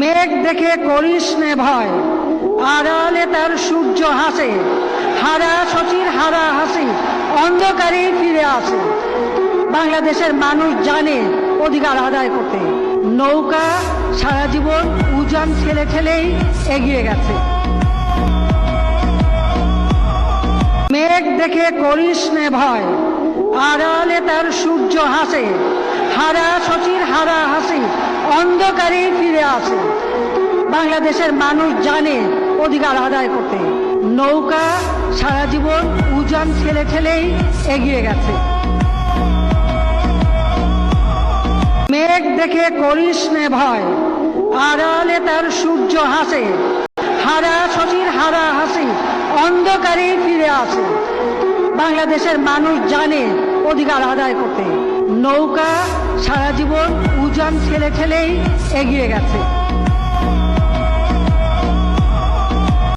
মেঘ দেখে করিস নে ভয়, আড়ালে তার সূর্য হাসে, হারা শচীর হারা হাসি অন্ধকারে ফিরে আসে। বাংলাদেশের মানুষ জানে অধিকার আদায় করতে, নৌকা সারা জীবন উজান ঠেলে ঠেলেই এগিয়ে গেছে। মেঘ দেখে করিস নে ভয়, আড়ালে তার সূর্য হাসে, হারা শচীর হারা হাসি অন্ধকারে ফিরে আসে। বাংলাদেশের মানুষ জানে অধিকার আদায় করতে, নৌকা সারা জীবন উজান ঠেলে ঠেলেই এগিয়ে গেছে। মেঘ দেখে করিস নে ভয়, আড়ালে তার সূর্য হাসে, হারা শচীর হারা হাসি অন্ধকারে ফিরে আসে। বাংলাদেশের মানুষ জানে অধিকার আদায় করতে, নৌকা সারা জীবন উজান ঠেলে ঠেলেই এগিয়ে গেছে।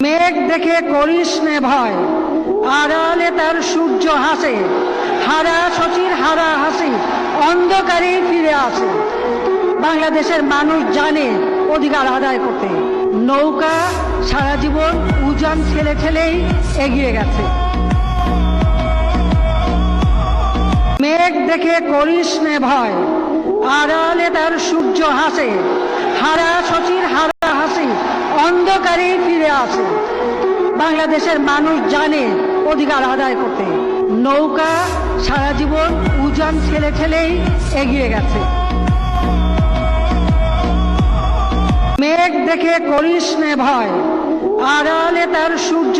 মেঘ দেখে করিস নে ভয়, আড়ালে তার সূর্য হাসে, হারা শচীর হারা হাসি অন্ধকারে ফিরে আসে। বাংলাদেশের মানুষ জানে অধিকার আদায় করতে, নৌকা সারা জীবন উজান ঠেলে ঠেলেই এগিয়ে গেছে। মেঘ দেখে করিস নে ভয়, আড়ালে তার সূর্য হাসে, হারা শচীর হারা হাসি অন্ধকারে ফিরে আসে। বাংলাদেশের মানুষ জানে অধিকার আদায় করতে, নৌকা সারা জীবন উজান ঠেলে ঠেলেই এগিয়ে গেছে। মেঘ দেখে করিস নে ভয়, আড়ালে তার সূর্য